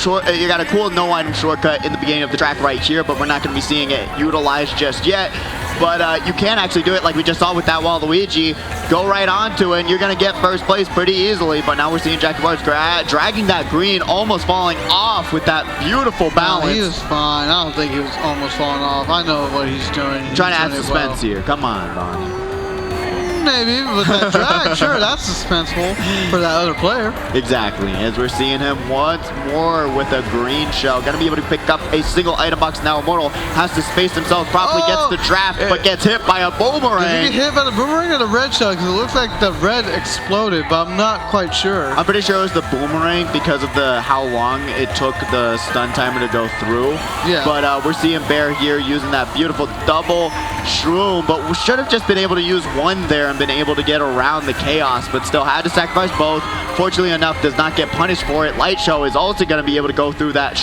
you got a cool no item shortcut in the beginning of the track right here, but we're not going to be seeing it utilized just yet. But you can actually do it like we just saw with that Waluigi. Go right onto it, and you're going to get first place pretty easily. But now we're seeing Jackie Bars dragging that green, almost falling off with that beautiful balance. No, he was fine. I don't think he was almost falling off. I know what he's doing. He's trying to add suspense here. Come on, Bonnie. Maybe with that drag, sure, that's suspenseful for that other player. Exactly, as we're seeing him once more with a green shell. Gonna be able to pick up a single item box now. Immortal has to space himself properly, gets the draft, but gets hit by a boomerang. Did he get hit by the boomerang or the red shell? Because it looks like the red exploded, but I'm not quite sure. I'm pretty sure it was the boomerang because of how long it took the stun timer to go through. Yeah. But we're seeing Bear here using that beautiful double shroom, but we should have just been able to use one there and been able to get around the chaos, but still had to sacrifice both. Fortunately enough, does not get punished for it. Light Show is also going to be able to go through that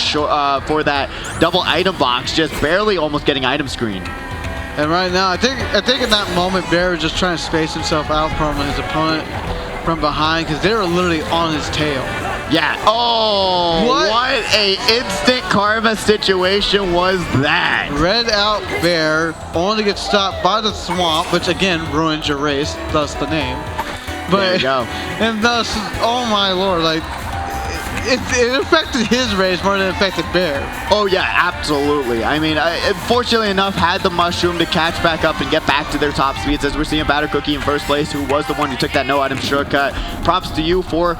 for that double item box, just barely almost getting item screen. And right now, I think in that moment, Bear was just trying to space himself out from his opponent from behind because they were literally on his tail. Yeah. Oh, what a instant karma situation was that? Red out Bear, only to get stopped by the swamp, which again ruins your race, thus the name. But, there you go. And thus, oh my lord, like, it affected his race more than it affected Bear. Oh yeah, absolutely. I mean, fortunately enough, had the mushroom to catch back up and get back to their top speeds, as we're seeing Batter Cookie in first place, who was the one who took that no item shortcut. Props to you for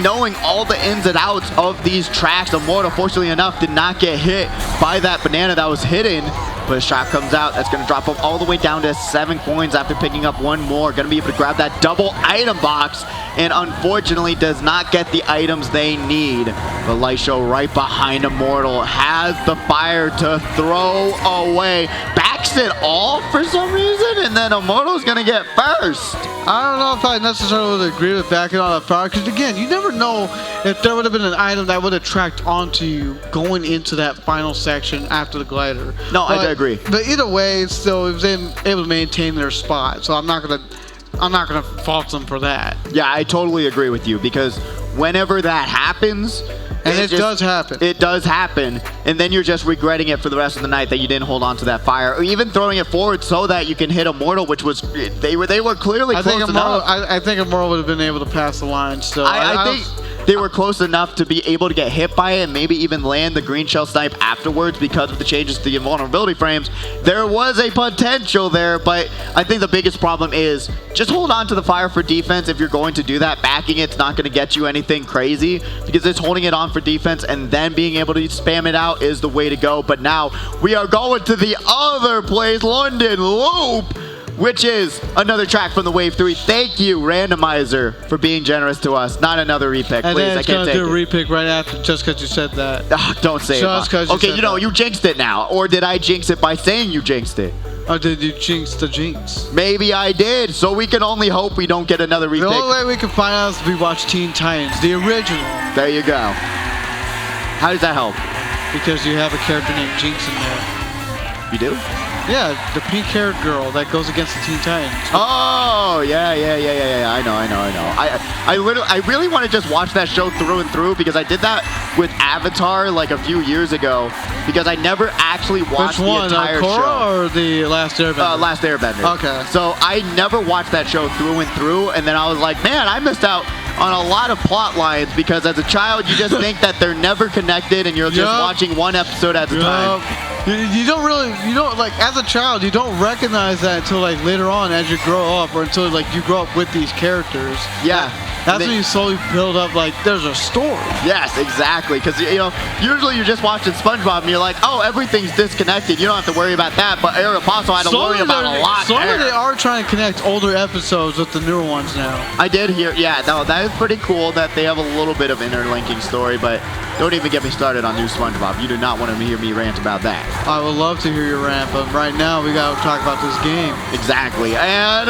knowing all the ins and outs of these tracks. Immortal, fortunately enough, did not get hit by that banana that was hidden. But his shot comes out. That's going to drop him all the way down to 7 coins after picking up one more. Going to be able to grab that double item box. And unfortunately does not get the items they need. The Light Show right behind Immortal has the fire to throw away. Backs it all for some reason. And then Immortal's going to get first. I don't know if I necessarily would agree with backing all that fire. Because again, you never know if there would have been an item that would have tracked onto you going into that final section after the glider. No, I agree. But either way, still, it was able to maintain their spot. So I'm not gonna fault them for that. Yeah, I totally agree with you, because whenever that happens, and it does happen. It does happen, and then you're just regretting it for the rest of the night that you didn't hold on to that fire, or even throwing it forward so that you can hit Immortal, which was they were clearly close enough. I think Immortal would have been able to pass the line. So I think they were close enough to be able to get hit by it and maybe even land the green shell snipe afterwards because of the changes to the invulnerability frames. There was a potential there, but I think the biggest problem is just hold on to the fire for defense if you're going to do that. Backing it's not going to get you anything crazy because it's holding it on for defense, and then being able to spam it out is the way to go. But now we are going to the other place, London Loop, which is another track from the Wave 3. Thank you, Randomizer, for being generous to us. Not another repick, and please. I can't take it. do a repick right after, just because you said that. Don't say just it. Okay, you know, you jinxed it now. Or did I jinx it by saying you jinxed it? Or did you jinx the jinx? Maybe I did. So we can only hope we don't get another repick. The only way we can find out is if we watch Teen Titans, the original. There you go. How does that help? Because you have a character named Jinx in there. You do? Yeah, the pink-haired girl that goes against the Teen Titans. Oh, yeah. I know. I really want to just watch that show through and through, because I did that with Avatar like a few years ago, because I never actually watched the entire show. Korra or the Last Airbender? Last Airbender. Okay. So I never watched that show through and through, and then I was like, man, I missed out on a lot of plot lines, because as a child, you just think that they're never connected and you're just watching one episode at a time. You don't like, as a child, you don't recognize that until like later on as you grow up, or until like you grow up with these characters. Yeah. That's when you slowly build up, like, there's a story. Yes, exactly. Because, you know, usually you're just watching SpongeBob and you're like, oh, everything's disconnected. You don't have to worry about that. But Aeropostale had to worry about a lot there. They are trying to connect older episodes with the newer ones now. I did hear, yeah, no, that is pretty cool that they have a little bit of interlinking story, but don't even get me started on new SpongeBob. You do not want to hear me rant about that. I would love to hear your rant, but right now we got to talk about this game. Exactly. And,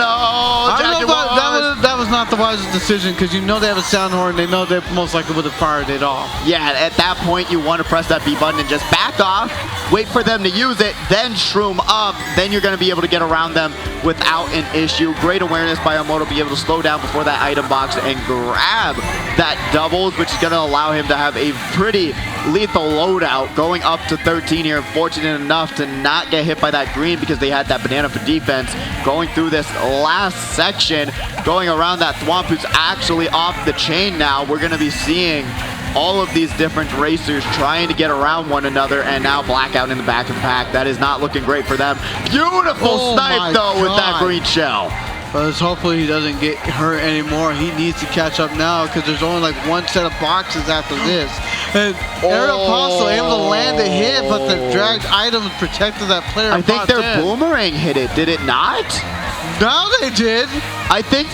that was not the wisest decision, because you know they have a sound horn. They know they most likely would have fired it off. Yeah, at that point, you want to press that B button and just back off, wait for them to use it, then shroom up. Then you're going to be able to get around them without an issue. Great awareness by Omoto to be able to slow down before that item box and grab that doubles, which is going to allow him to have a pretty lethal loadout, going up to 13 here. Fortunate enough to not get hit by that green because they had that banana for defense. Going through this last section, going around that Thwomp, who's actually off the chain now. We're going to be seeing all of these different racers trying to get around one another, and now Blackout in the back of the pack. That is not looking great for them. Beautiful snipe, though, with that green shell. But hopefully he doesn't get hurt anymore. He needs to catch up now because there's only like one set of boxes after this. And Aerial Apostle able to land a hit, but the dragged items protected that player. I think their boomerang hit it. Did it not? No, they did. I think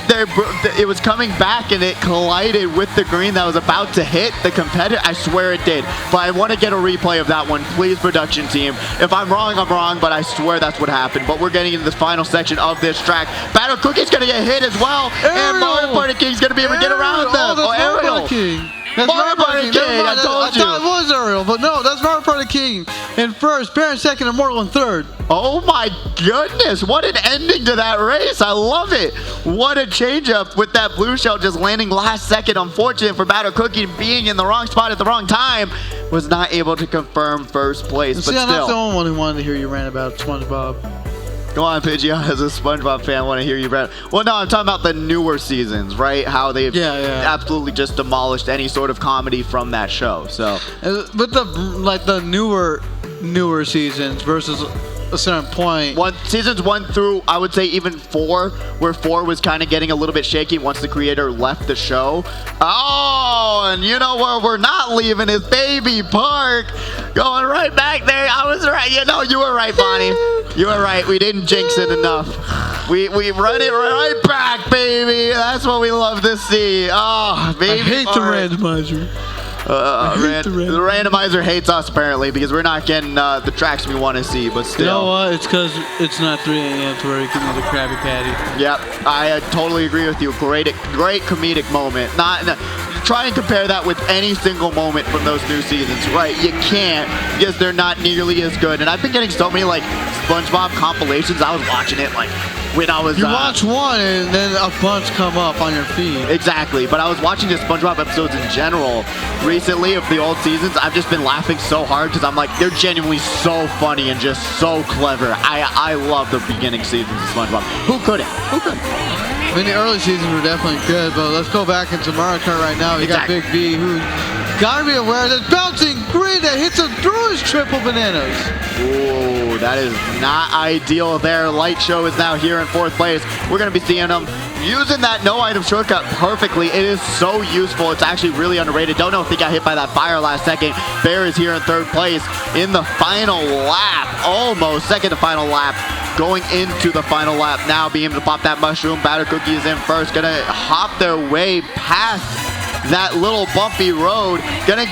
it was coming back and it collided with the green that was about to hit the competitor. I swear it did. But I want to get a replay of that one. Please, production team. If I'm wrong, I'm wrong, but I swear that's what happened. But we're getting into the final section of this track. Battle Cookie's going to get hit as well. Aerial. And Mario Party King's going to be able to get around them. Oh, Aerial. King. That's Mario Party King. I told you. I thought it was Aerial, but no, that's Mario Party King in first, Baron second, Immortal in third. Oh my goodness, what an ending to that race. I love it. What a change up with that blue shell just landing last second. Unfortunate for Battle Cookie being in the wrong spot at the wrong time. Was not able to confirm first place, but still. I'm not the only one who wanted to hear you rant about SpongeBob. Go on, Pidgeot, as a SpongeBob fan, I want to hear you rant. Well, no, I'm talking about the newer seasons, right? How they've absolutely just demolished any sort of comedy from that show. So, but the newer seasons versus a certain point. Seasons 1 through, I would say, even 4, where 4 was kind of getting a little bit shaky once the creator left the show. Oh, and you know where we're not leaving is Baby Park. Going right back there. I was right. You know, you were right, Bonnie. You were right. We didn't jinx it enough. We run it right back, baby. That's what we love to see. Oh, Baby I hate Park. the randomizer. The randomizer hates us apparently because we're not getting the tracks we want to see, but still. You know what? It's because it's not 3 a.m. to where you can do the Krabby Patty. Yep, I totally agree with you. Great comedic moment. Try and compare that with any single moment from those new seasons, right? You can't because they're not nearly as good. And I've been getting so many like SpongeBob compilations. I was watching it like when I was. You watch one and then a bunch come up on your feed. Exactly, but I was watching just SpongeBob episodes in general recently of the old seasons. I've just been laughing so hard because I'm like, they're genuinely so funny and just so clever. I love the beginning seasons of SpongeBob. Who couldn't? Who couldn't? I mean, the early seasons were definitely good, but let's go back into Mario Kart right now. You got Big B, who gotta be aware that bouncing green that hits him through his triple bananas. Ooh, that is not ideal there. Light Show is now here in 4th place. We're gonna be seeing him using that no item shortcut perfectly. It is so useful. It's actually really underrated. Don't know if he got hit by that fire last second. Bear is here in 3rd place in the final lap. Almost second to final lap. Going into the final lap now, being able to pop that mushroom. Batter Cookie is in first. Gonna hop their way past that little bumpy road. Gonna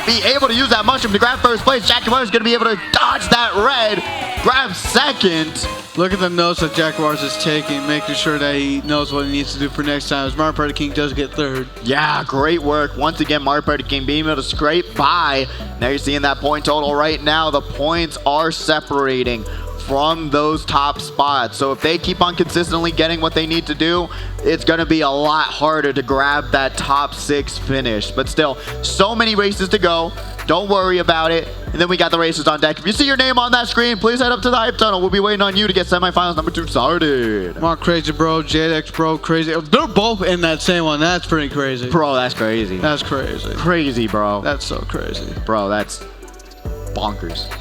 be able to use that mushroom to grab first place. Jackie Mars gonna be able to dodge that red. Grab second. Look at the notes that Jack Wars is taking, making sure that he knows what he needs to do for next time. As Mario Party King does get 3rd. Yeah, great work. Once again, Mario Party King being able to scrape by. Now you're seeing that point total right now. The points are separating from those top spots. So if they keep on consistently getting what they need to do, it's going to be a lot harder to grab that top 6 finish. But still, so many races to go. Don't worry about it. And then we got the races on deck. If you see your name on that screen, please head up to the hype tunnel. We'll be waiting on you to get semifinals number 2 started. Come on, Crazy Bro, JX Bro, Crazy. They're both in that same one. That's pretty crazy. Bro, that's crazy. That's crazy. Crazy, bro. That's so crazy. Bro, that's bonkers.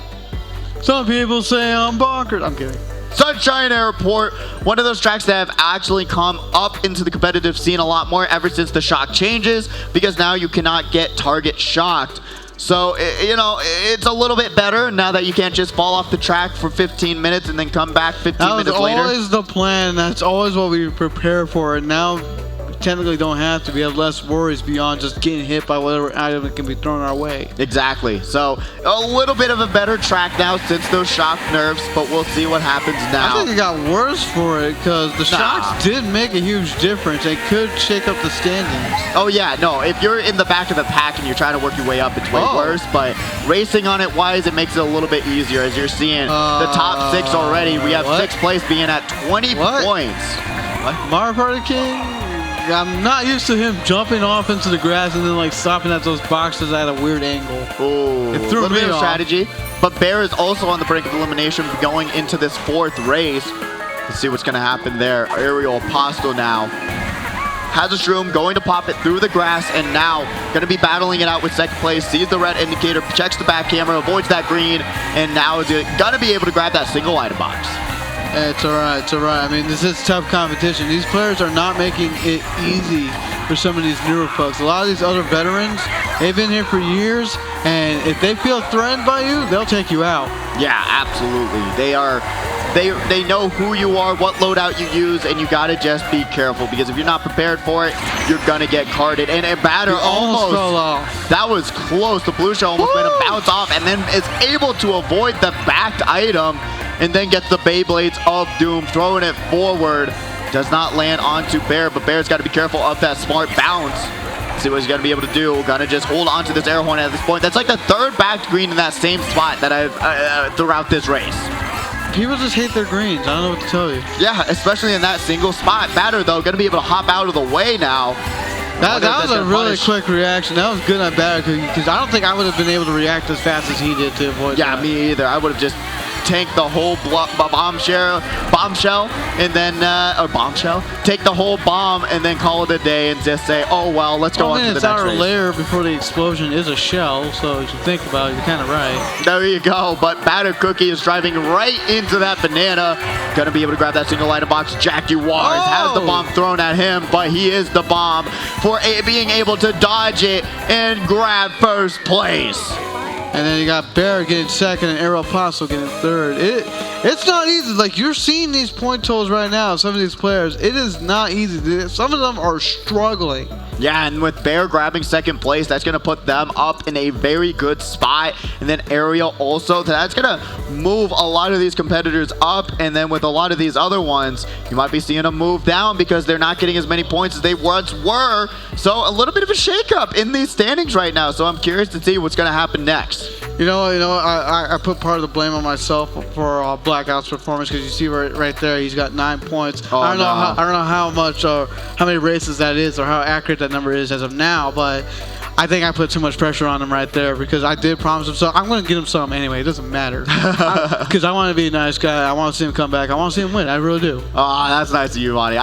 Some people say I'm bonkers. I'm kidding. Sunshine Airport, one of those tracks that have actually come up into the competitive scene a lot more ever since the shock changes, because now you cannot get target shocked. So, you know, it's a little bit better now that you can't just fall off the track for 15 minutes and then come back 15 minutes later. That was always the plan. That's always what we prepare for. And now, technically don't have to. We have less worries beyond just getting hit by whatever item that can be thrown our way. Exactly. So a little bit of a better track now since those shock nerfs, but we'll see what happens now. I think it got worse for it because the shocks did make a huge difference. They could shake up the standings. Oh yeah, no. If you're in the back of the pack and you're trying to work your way up, it's way worse. But racing on it wise, it makes it a little bit easier. As you're seeing the top 6 already. We have 6th place being at 20 points. What? Mario Party King? I'm not used to him jumping off into the grass and then like stopping at those boxes at a weird angle. Oh, it threw me off. Strategy. But Bear is also on the brink of elimination going into this 4th race. Let's see what's going to happen there. Aerial Apostle now has a shroom, going to pop it through the grass, and now going to be battling it out with 2nd place. Sees the red indicator, checks the back camera, avoids that green, and now is going to be able to grab that single item box. It's all right. It's all right. I mean, this is tough competition. These players are not making it easy for some of these newer folks. A lot of these other veterans, they've been here for years, and if they feel threatened by you, they'll take you out. Yeah, absolutely. They know who you are, what loadout you use, and you gotta just be careful because if you're not prepared for it, you're gonna get carded. And Batter almost fell off. That was close. The blue shell almost made him bounce off, and then is able to avoid the backed item, and then gets the Beyblades of Doom, throwing it forward. Does not land onto Bear, but Bear's got to be careful of that smart bounce. See what he's going to be able to do. Gonna just hold on to this air horn at this point. That's like the 3rd backed green in that same spot that I've throughout this race. People just hate their greens. I don't know what to tell you. Yeah, especially in that single spot. Batter, though, going to be able to hop out of the way now. That was a really quick reaction. That was good on Batter because I don't think I would have been able to react as fast as he did to avoid that. Yeah, me either. I would have just tanked the whole bombshell, and then take the whole bomb and then call it a day and just say, oh well, let's go on to the next race. Outer layer before the explosion is a shell, so if you think about it, you're kind of right. There you go. But Batter Cookie is driving right into that banana. Gonna be able to grab that single item box. Jaguars has the bomb thrown at him, but he is the bomb for being able to dodge it and grab 1st place. And then you got Bear getting 2nd and Aero Apostle getting 3rd. It's not easy. Like, you're seeing these point totals right now, some of these players. It is not easy. Some of them are struggling. Yeah, and with Bear grabbing 2nd place, that's going to put them up in a very good spot. And then Ariel also, that's going to move a lot of these competitors up. And then with a lot of these other ones, you might be seeing them move down because they're not getting as many points as they once were. So a little bit of a shakeup in these standings right now. So I'm curious to see what's going to happen next. You know, I put part of the blame on myself for Blackout's performance because you see right there, he's got 9 points. Oh, I don't know how much or how many races that is or how accurate that number is as of now, but I think I put too much pressure on him right there because I did promise him something. I'm going to get him something anyway. It doesn't matter because I want to be a nice guy. I want to see him come back. I want to see him win. I really do. Oh, that's nice of you, Monty.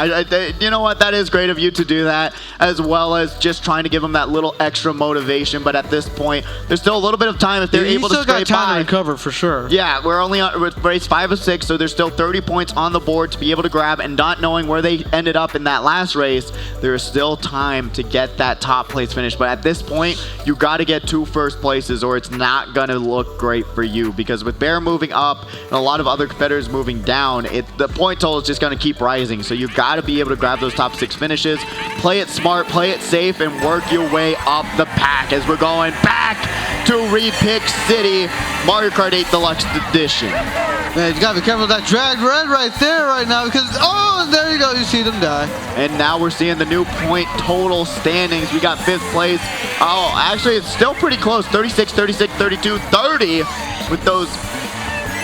You know what? That is great of you to do that, as well as just trying to give him that little extra motivation. But at this point, there's still a little bit of time if they're able to scrape by. He's still got time to recover for sure. Yeah, we're only on race 5 of 6, so there's still 30 points on the board to be able to grab. And not knowing where they ended up in that last race, there is still time to get that top place finish. But at this point, you got to get 2 first places or it's not going to look great for you, because with Bear moving up and a lot of other competitors moving down, the point total is just going to keep rising. So you've got to be able to grab those top 6 finishes, play it smart, play it safe, and work your way up the pack as we're going back to Repick City Mario Kart 8 Deluxe Edition. Man, you got to be careful with that dragged red right there right now because, oh, there you go, you see them die. And now we're seeing the new point total standings. We got 5th place. Oh, actually, it's still pretty close. 36, 36, 32, 30 with those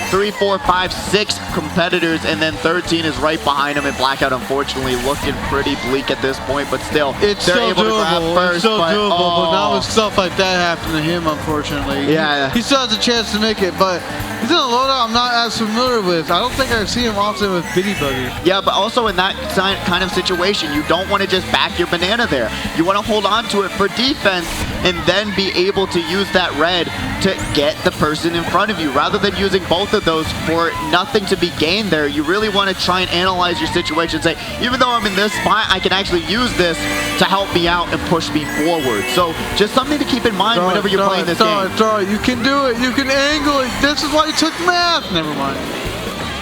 3, 4, 5, 6 competitors, and then 13 is right behind him. And Blackout, unfortunately, looking pretty bleak at this point, but still, they're able to grab first. It's still doable, but not with stuff like that happening to him, unfortunately. Yeah. He still has a chance to make it, but he's in a loadout I'm not as familiar with. I don't think I see him often with Bitty Buggy. Yeah, but also in that kind of situation, you don't want to just back your banana there. You want to hold on to it for defense and then be able to use that red to get the person in front of you, rather than using both of those for nothing to be gained there. You really want to try and analyze your situation and say, even though I'm in this spot, I can actually use this to help me out and push me forward. So just something to keep in mind whenever you're playing this game. You can do it. You can angle it. This is why you took math. Never mind.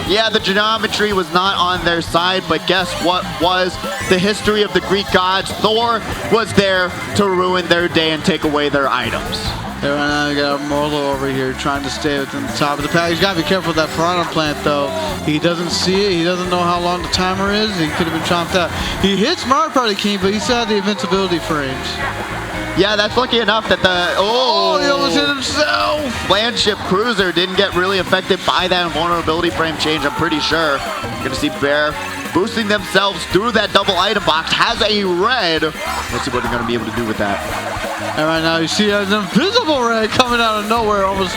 Yeah, the geometry was not on their side, but guess what was the history of the Greek gods? Thor was there to ruin their day and take away their items. Right now, we got Morlo over here trying to stay within the top of the pack. He's got to be careful with that piranha plant, though. He doesn't see it. He doesn't know how long the timer is. He could have been chomped out. He hits Mario Party King, but he still had the invincibility frames. Yeah, that's lucky enough that the he almost hit himself. Flagship Cruiser didn't get really affected by that vulnerability frame change, I'm pretty sure. Gonna see Bear boosting themselves through that double item box. Has a red. Let's see what they're gonna be able to do with that. And right now you see an invisible red coming out of nowhere, almost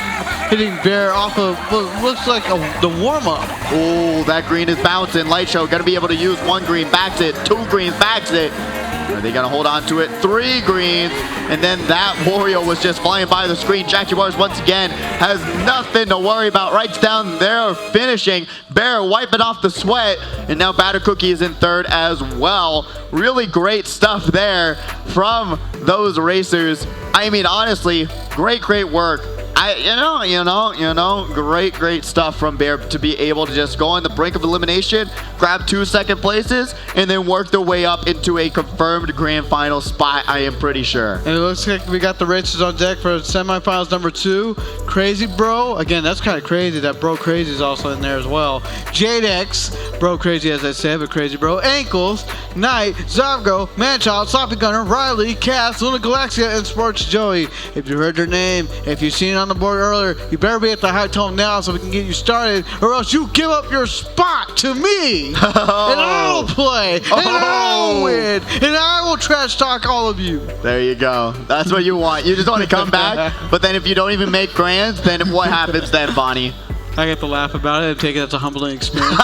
hitting Bear off of what looks like the warm-up. Oh, that green is bouncing. Light Show gonna be able to use 1 green, backs it, 2 greens, backs it. Are they gonna hold on to it? 3 greens, and then that Wario was just flying by the screen. Jaguars once again has nothing to worry about. Right down there, finishing. Bear wiping off the sweat, and now Batter Cookie is in third as well. Really great stuff there from those racers. I mean, honestly, great work. Great stuff from Bear to be able to just go on the brink of elimination, grab 2 second places, and then work their way up into a confirmed grand final spot, I am pretty sure. And it looks like we got the racers on deck for semifinals number 2. Crazy Bro, again, that's kind of crazy that Bro Crazy is also in there as well. Jadex, Bro Crazy as I said, but Crazy Bro, Ankles, Knight, Zavgo, Manchild, Sloppy Gunner, Riley, Cass, Luna Galaxia, and Sports Joey. If you heard their name, if you've seen it on the board earlier, you better be at the high tone now so we can get you started, or else you give up your spot to me. And I'll play, and I'll win, and I will trash talk all of you. There you go. That's what you want. You just want to come back, but then if you don't even make grands, then what happens then, Bonnie? I get to laugh about it and take it as a humbling experience.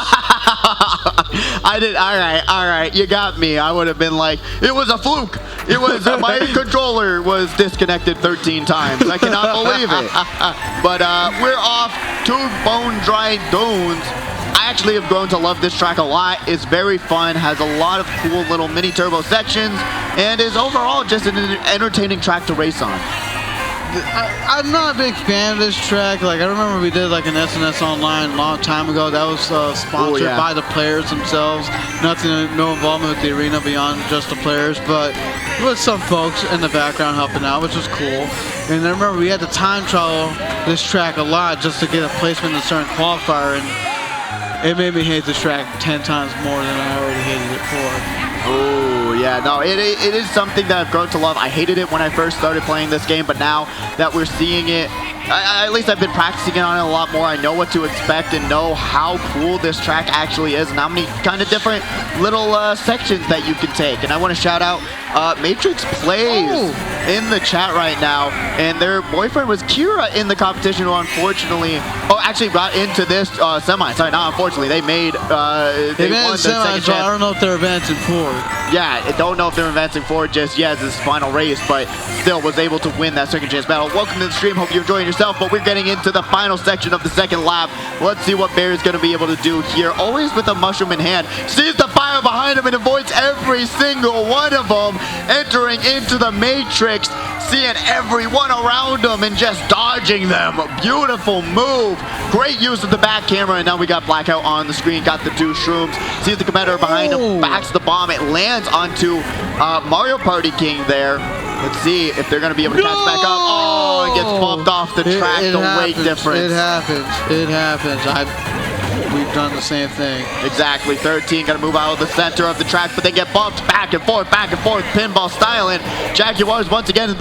I did. All right. You got me. I would have been like, it was a fluke. It was my controller was disconnected 13 times. I cannot believe it. But we're off to Bone Dry Dunes. I actually have grown to love this track a lot. It's very fun, has a lot of cool little mini turbo sections, and is overall just an entertaining track to race on. I'm not a big fan of this track. Like, I remember we did like an SNS Online a long time ago. That was sponsored by the players themselves. No involvement with the arena beyond just the players, but with some folks in the background helping out, which was cool. And I remember we had to time trial this track a lot just to get a placement in a certain qualifier, and it made me hate this track 10 times more than I already hated it for. Oh, yeah, no, it is something that I've grown to love. I hated it when I first started playing this game, but now that we're seeing it, at least I've been practicing on it a lot more. I know what to expect and know how cool this track actually is and how many kind of different little sections that you can take. And I want to shout out Matrix Plays in the chat right now, and their boyfriend was Kira in the competition, who unfortunately, actually got into this semi. Sorry, not unfortunately. They made, they won the second chance. I don't know if they're advancing forward. Yeah, I don't know if they're advancing forward just yet as this final race, but still was able to win that second chance battle. Welcome to the stream. Hope you're enjoying yourself, but we're getting into the final section of the second lap. Let's see what Bear is going to be able to do here. Always with a mushroom in hand. Sees the fire behind him and avoids every single one of them. Entering into the Matrix, seeing everyone around him and just dodging them. Beautiful move. Great use of the back camera, and now we got Blackout on the screen. Got the 2 shrooms. Sees the competitor behind him. Backs the bomb. It lands onto Mario Party King there. Let's see if they're going to be able to catch back up. Oh, it gets bumped off the track. The weight difference. It happens. It happens. We've done the same thing. Exactly. 13 going to move out of the center of the track, but they get bumped back and forth, pinball style. And Jaguars once again in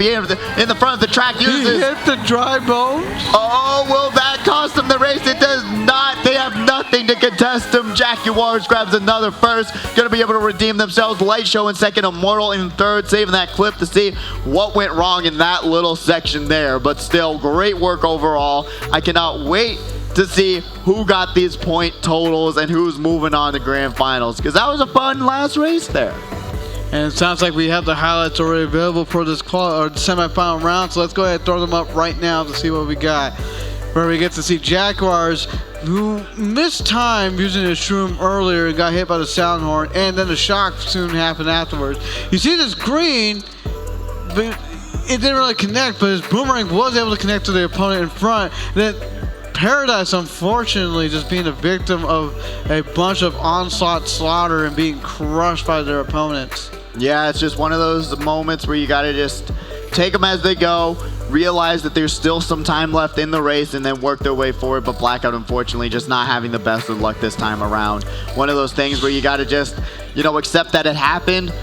the front of the track uses. He hit the dry bones. Oh, will that cost them the race? It does not. They have nothing to contest them. Jaguars grabs another first. Going to be able to redeem themselves. Light Show in second, Immortal in third, saving that clip to see what went wrong in that little section there. But still, great work overall. I cannot wait to see who got these point totals and who's moving on to grand finals, because that was a fun last race there. And it sounds like we have the highlights already available for this semifinal round, so let's go ahead and throw them up right now to see what we got. Where we get to see Jaguars, who missed time using his shroom earlier and got hit by the sound horn, and then the shock soon happened afterwards. You see this green, but it didn't really connect, but his boomerang was able to connect to the opponent in front. Then Paradise, unfortunately, just being a victim of a bunch of onslaught slaughter and being crushed by their opponents. Yeah, it's just one of those moments where you got to just take them as they go, realize that there's still some time left in the race, and then work their way forward. But Blackout, unfortunately, just not having the best of luck this time around. One of those things where you got to just, accept that it happened,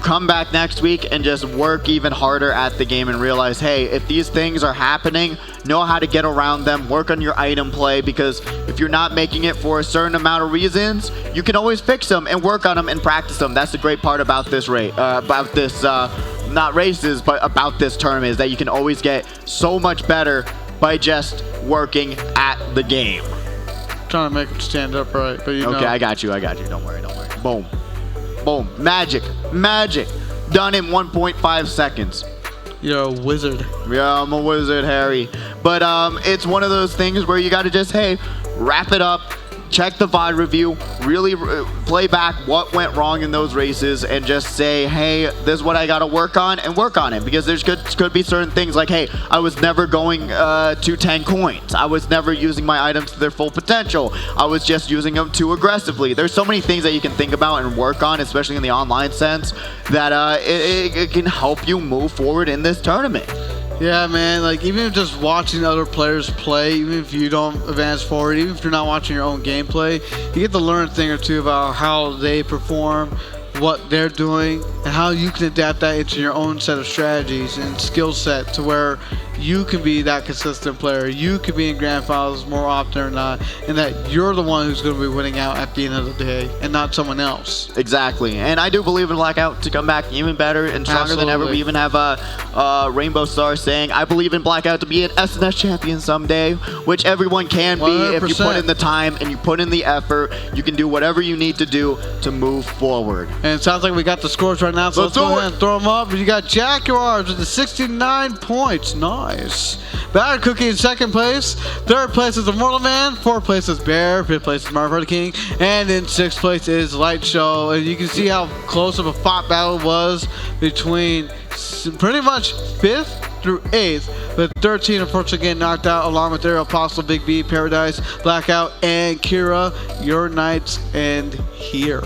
come back next week and just work even harder at the game and realize, hey, if these things are happening, know how to get around them, work on your item play, because if you're not making it for a certain amount of reasons, you can always fix them and work on them and practice them. That's the great part about this not races, but about this tournament, is that you can always get so much better by just working at the game. Trying to make him stand up right, but you know. Okay, I got you. Don't worry. Boom. Boom. Magic. Done in 1.5 seconds. You're a wizard. Yeah, I'm a wizard, Harry. But it's one of those things where you got to just, hey, wrap it up, check the VOD review, really play back what went wrong in those races, and just say, hey, this is what I got to work on, and work on it. Because there's could be certain things like, hey, I was never going to 10 coins. I was never using my items to their full potential. I was just using them too aggressively. There's so many things that you can think about and work on, especially in the online sense, that it can help you move forward in this tournament. Yeah, man, like even just watching other players play, even if you don't advance forward, even if you're not watching your own gameplay, you get to learn a thing or two about how they perform, what they're doing, and how you can adapt that into your own set of strategies and skill set to where you can be that consistent player. You can be in grand finals more often or not, and that you're the one who's going to be winning out at the end of the day and not someone else. Exactly. And I do believe in Blackout to come back even better and stronger than ever. We even have Rainbow Star saying, I believe in Blackout to be an SNS champion someday, which everyone can 100%. Be if you put in the time and you put in the effort. You can do whatever you need to do to move forward. And it sounds like we got the scores right now, so let's go ahead and throw them up. You got Jaguars with the 69 points. Nice. Batter Cookie in second place. Third place is Immortal Man. Fourth place is Bear. Fifth place is Marvel King. And in sixth place is Light Show. And you can see how close of a fought battle was between pretty much 5th through 8th. But 13 unfortunately getting knocked out, along with their Apostle, Big B, Paradise, Blackout, and Kira. Your nights end here.